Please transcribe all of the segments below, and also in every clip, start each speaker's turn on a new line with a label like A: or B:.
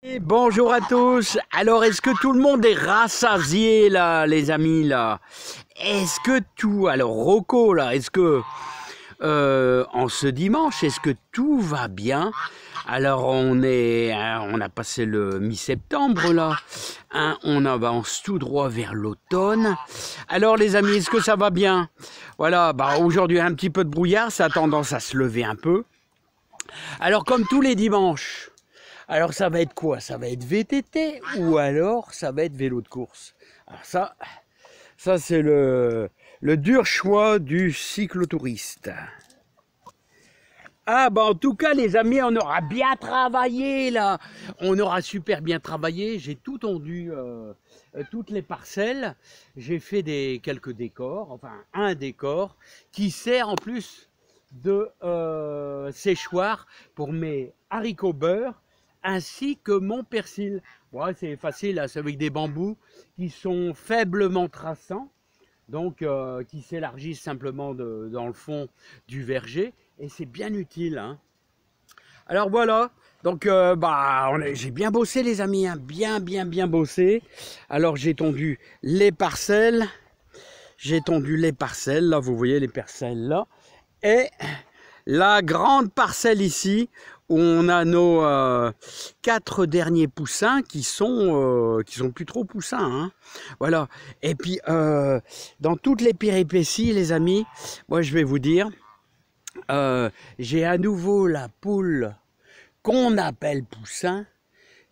A: Et bonjour à tous. Alors, est-ce que tout le monde est rassasié là, les amis là? Est-ce que tout, alors Rocco là, est-ce que en ce dimanche, est-ce que tout va bien? Alors on a passé le mi-septembre là, hein, on avance tout droit vers l'automne. Alors les amis, est-ce que ça va bien? Voilà, bah aujourd'hui un petit peu de brouillard, ça a tendance à se lever un peu. Alors comme tous les dimanches. Alors ça va être quoi? Ça va être VTT ou alors ça va être vélo de course. Alors ça c'est le dur choix du cyclotouriste. Ah bah en tout cas les amis, on aura bien travaillé là. On aura super bien travaillé. J'ai tout tondu, toutes les parcelles. J'ai fait quelques décors, enfin un décor qui sert en plus de séchoir pour mes haricots beurre ainsi que mon persil. Bon, c'est facile, c'est avec des bambous qui sont faiblement traçants, donc qui s'élargissent simplement dans le fond du verger, et c'est bien utile. Hein. Alors voilà, donc j'ai bien bossé les amis, hein, bien bossé. Alors j'ai tondu les parcelles, là vous voyez les parcelles là, et la grande parcelle ici, où on a nos 4 derniers poussins qui sont plus trop poussins. Hein. Voilà. Et puis, dans toutes les péripéties, les amis, moi je vais vous dire, j'ai à nouveau la poule qu'on appelle poussin,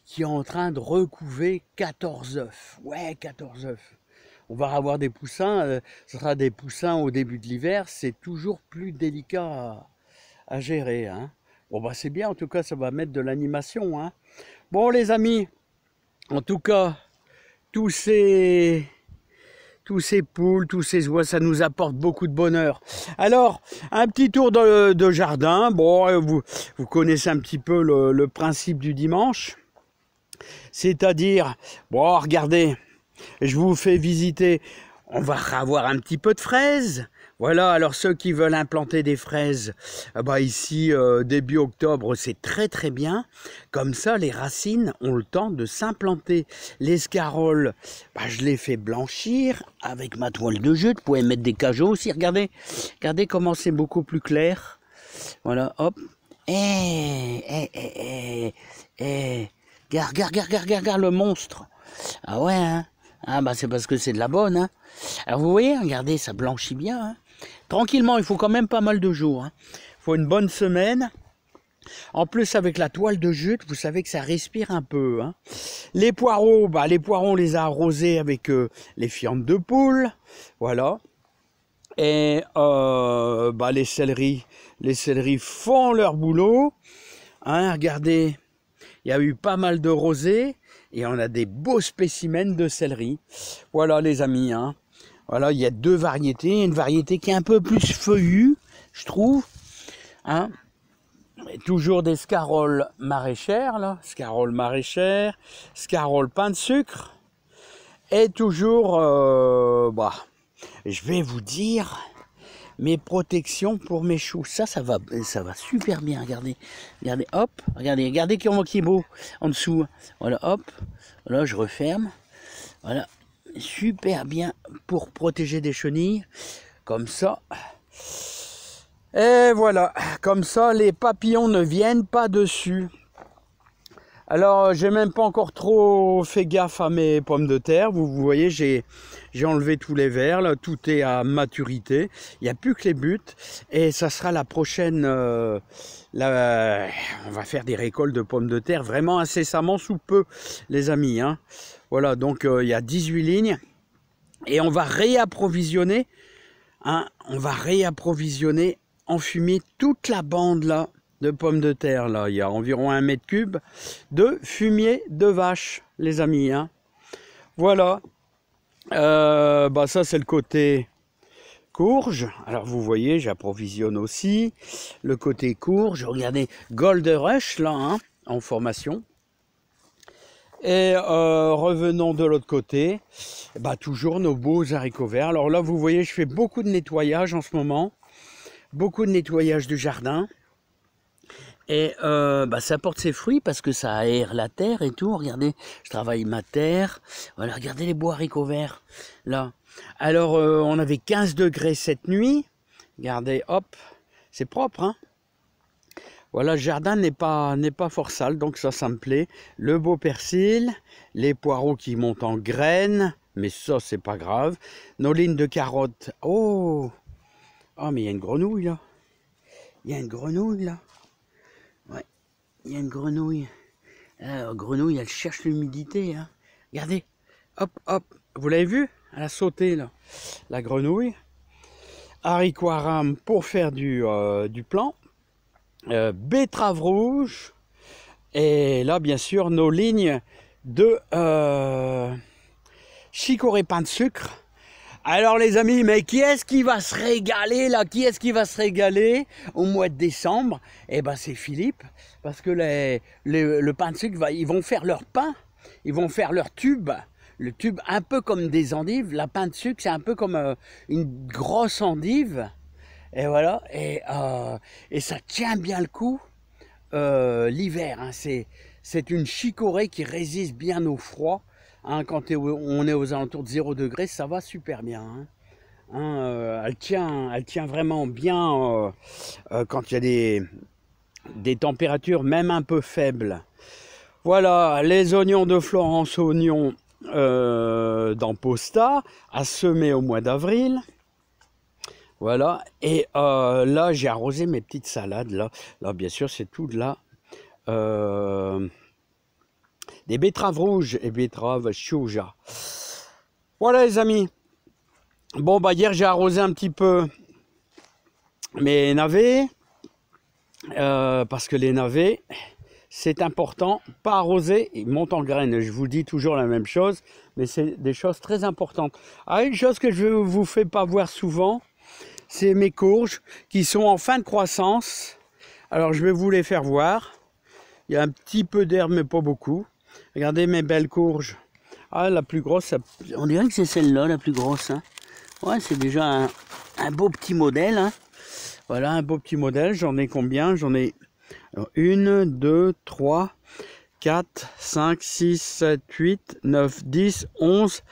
A: qui est en train de recouver 14 œufs. Ouais, 14 œufs. On va avoir des poussins, ce sera des poussins au début de l'hiver, c'est toujours plus délicat à gérer. Hein. Bon bah c'est bien, en tout cas ça va mettre de l'animation. Hein. Bon les amis, en tout cas, tous ces poules, tous ces oies, ça nous apporte beaucoup de bonheur. Alors, un petit tour de jardin. Bon, vous connaissez un petit peu le principe du dimanche. C'est-à-dire, bon regardez, je vous fais visiter, on va avoir un petit peu de fraises. Voilà, alors ceux qui veulent implanter des fraises, ici, début octobre, c'est très bien. Comme ça, les racines ont le temps de s'implanter. Les scaroles, je les fais blanchir avec ma toile de jute. Vous pouvez mettre des cajots aussi, regardez. Regardez comment c'est beaucoup plus clair. Voilà, hop. Regarde le monstre. Ah ouais, hein. Ah c'est parce que c'est de la bonne. Hein. Alors vous voyez, regardez, ça blanchit bien. Hein. Tranquillement, il faut quand même pas mal de jours. Hein. Il faut une bonne semaine. En plus, avec la toile de jute, vous savez que ça respire un peu. Hein. Les poireaux, on les a arrosés avec les fientes de poule. Voilà. Et les céleris font leur boulot. Hein, regardez, il y a eu pas mal de rosée. Et on a des beaux spécimens de céleri. Voilà les amis. Hein. Voilà, il y a 2 variétés. Une variété qui est un peu plus feuillue, je trouve. Hein. Et toujours des scaroles maraîchères, là. Scaroles maraîchères, scaroles pain de sucre. Et toujours, je vais vous dire mes protections pour mes choux. Ça va super bien. Regardez, hop, regardez comment qui est beau en dessous. Voilà, hop, voilà, je referme. Voilà, super bien pour protéger des chenilles, comme ça. Et voilà, comme ça, les papillons ne viennent pas dessus. Alors, j'ai même pas encore trop fait gaffe à mes pommes de terre. Vous voyez, j'ai enlevé tous les vers, là, tout est à maturité. Il n'y a plus que les buts. Et ça sera la prochaine... on va faire des récoltes de pommes de terre vraiment incessamment sous peu, les amis. Hein. Voilà, donc il y a 18 lignes. Et on va réapprovisionner. Hein, en fumier toute la bande, là, de pommes de terre. Là, il y a environ 1 mètre cube de fumier de vache, les amis. Hein. Voilà. Ça, c'est le côté courge. Alors, vous voyez, j'approvisionne aussi le côté courge. Regardez, Gold Rush, là, hein, en formation. Et revenons de l'autre côté. Toujours nos beaux haricots verts. Alors là, vous voyez, je fais beaucoup de nettoyage en ce moment. Beaucoup de nettoyage du jardin. Et ça porte ses fruits parce que ça aère la terre et tout. Regardez, je travaille ma terre. Voilà, regardez les beaux haricots verts, là. Alors, on avait 15 degrés cette nuit. Regardez, hop, c'est propre, hein. Voilà, le jardin n'est pas fort sale, donc ça me plaît. Le beau persil, les poireaux qui montent en graines, mais ça, c'est pas grave. Nos lignes de carottes. Oh, oh, mais il y a une grenouille, là. Il y a une grenouille, là. Ouais, il y a une grenouille. Grenouille, elle cherche l'humidité, hein. Regardez, hop, hop. Vous l'avez vu? Elle a sauté, là. La grenouille. Haricots à rames pour faire du plan. Betterave rouge. Et là, bien sûr, nos lignes de chicorée pain de sucre. Alors les amis, mais qui est-ce qui va se régaler là? Qui est-ce qui va se régaler au mois de décembre? Eh ben c'est Philippe, parce que le pain de sucre, ils vont faire leur pain, ils vont faire leur tube. Le tube un peu comme des endives, la pain de sucre c'est un peu comme une grosse endive. Et voilà, et ça tient bien le coup l'hiver, hein. C'est une chicorée qui résiste bien au froid. Hein, quand on est aux alentours de 0 degré, ça va super bien. Hein. Elle tient vraiment bien quand il y a des températures même un peu faibles. Voilà, les oignons de Florence, oignons d'Amposta, à semer au mois d'avril. Voilà, et là j'ai arrosé mes petites salades. Là bien sûr, c'est tout de là. Des betteraves rouges et betteraves chouja. Voilà les amis. Bon hier j'ai arrosé un petit peu mes navets. Parce que les navets, c'est important. Pas arroser, ils montent en graines. Je vous dis toujours la même chose. Mais c'est des choses très importantes. Une chose que je ne vous fais pas voir souvent, c'est mes courges qui sont en fin de croissance. Alors je vais vous les faire voir. Il y a un petit peu d'herbe mais pas beaucoup. Regardez mes belles courges. La plus grosse, on dirait que c'est celle-là la plus grosse. Hein. Ouais, c'est déjà un beau petit modèle. Hein. Voilà, un beau petit modèle. J'en ai combien? J'en ai 1, 2, 3, 4, 5, 6, 7, 8, 9, 10, 11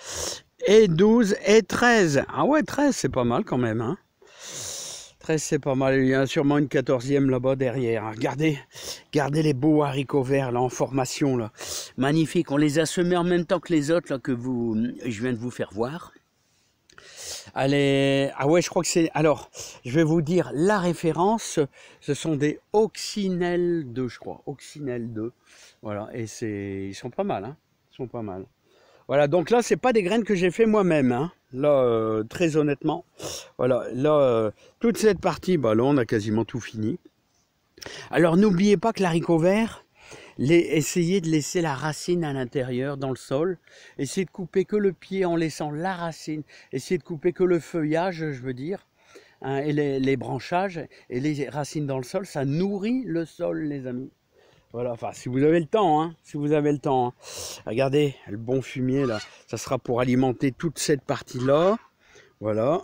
A: et 12 et 13. Ah ouais, 13, c'est pas mal quand même. Hein. 13, c'est pas mal. Il y a sûrement une 14e là-bas derrière. Regardez les beaux haricots verts là en formation. Là. Magnifique. On les a semés en même temps que les autres là, que je viens de vous faire voir. Allez, je crois que c'est... Alors, je vais vous dire la référence. Ce sont des Oxynelle 2, je crois. Oxynelle 2. Voilà, et ils sont pas mal. Hein. Ils sont pas mal. Voilà, donc là, c'est pas des graines que j'ai fait moi-même. Hein. Là, très honnêtement. Voilà, là, toute cette partie, là, on a quasiment tout fini. Alors, n'oubliez pas que l'haricot vert, essayez de laisser la racine à l'intérieur, dans le sol. Essayez de couper que le pied en laissant la racine. Essayez de couper que le feuillage, je veux dire. Hein, et les branchages et les racines dans le sol, ça nourrit le sol, les amis. Voilà, enfin, si vous avez le temps, hein, si vous avez le temps. Hein. Regardez, le bon fumier, là, ça sera pour alimenter toute cette partie-là. Voilà.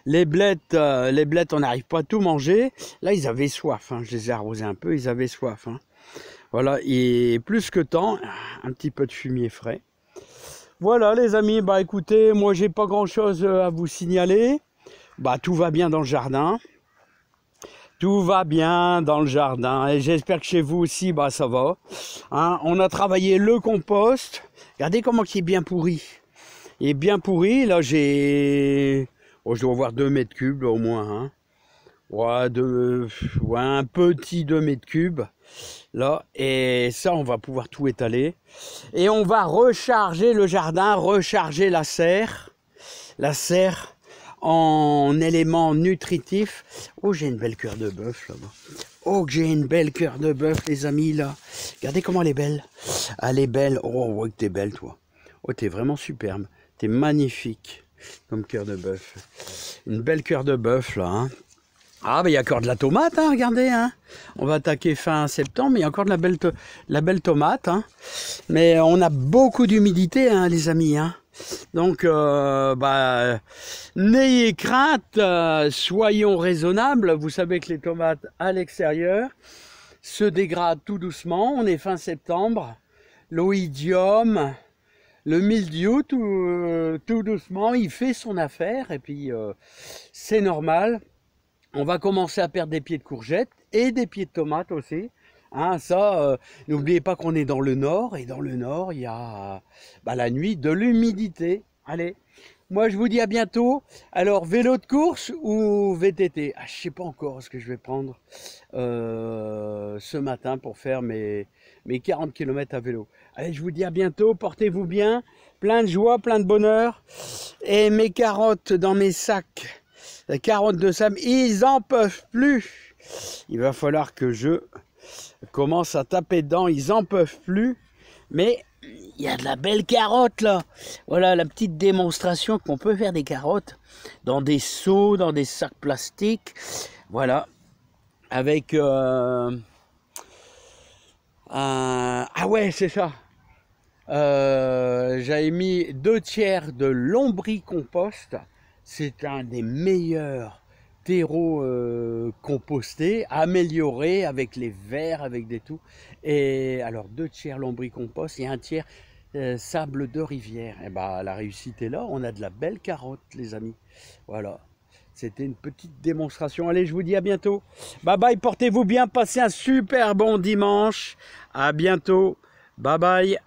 A: Les blettes, on n'arrive pas à tout manger. Là, ils avaient soif. Hein. Je les ai arrosés un peu, ils avaient soif. Hein. Voilà, et plus que temps, un petit peu de fumier frais. Voilà, les amis, écoutez, moi, j'ai pas grand-chose à vous signaler. Tout va bien dans le jardin. Tout va bien dans le jardin et j'espère que chez vous aussi, ça va. Hein, on a travaillé le compost. Regardez comment il est bien pourri. Il est bien pourri. Là, je dois avoir 2 mètres cubes au moins. Hein. Ouais, un petit 2 mètres cubes. Là, et ça, on va pouvoir tout étaler. Et on va recharger le jardin, recharger la serre. La serre en éléments nutritifs. Oh, j'ai une belle cœur de bœuf là-bas. Oh, j'ai une belle cœur de bœuf, les amis, là. Regardez comment elle est belle. Elle est belle. Oh, ouais, t'es belle, toi. Oh, t'es vraiment superbe. T'es magnifique comme cœur de bœuf. Une belle cœur de bœuf, là. Hein. Il y a encore de la tomate, hein, regardez. Hein. On va attaquer fin septembre, mais il y a encore de la belle tomate. Hein. Mais on a beaucoup d'humidité, hein, les amis. Hein. Donc, n'ayez crainte, soyons raisonnables. Vous savez que les tomates à l'extérieur se dégradent tout doucement. On est fin septembre. L'oïdium, le mildiou, tout doucement, il fait son affaire. Et puis, c'est normal. On va commencer à perdre des pieds de courgettes et des pieds de tomates aussi. Hein, ça, n'oubliez pas qu'on est dans le nord, et dans le nord, il y a la nuit de l'humidité. Allez, moi je vous dis à bientôt. Alors, vélo de course ou VTT? Je ne sais pas encore ce que je vais prendre ce matin pour faire mes 40 km à vélo. Allez, je vous dis à bientôt, portez-vous bien, plein de joie, plein de bonheur. Et mes carottes dans mes sacs, les carottes de Sam, ils en peuvent plus. Il va falloir que je commence à taper dedans, ils en peuvent plus, mais il y a de la belle carotte là. Voilà la petite démonstration qu'on peut faire des carottes dans des seaux, dans des sacs plastiques, voilà, avec ah ouais, c'est ça, j'avais mis 2/3 de lombricompost, c'est un des meilleurs terreau composté, amélioré avec les vers, avec des tout. Et alors 2/3 lombricompost et 1/3 sable de rivière. Et la réussite est là, on a de la belle carotte les amis. Voilà, c'était une petite démonstration. Allez, je vous dis à bientôt. Bye bye, portez-vous bien, passez un super bon dimanche. À bientôt. Bye bye.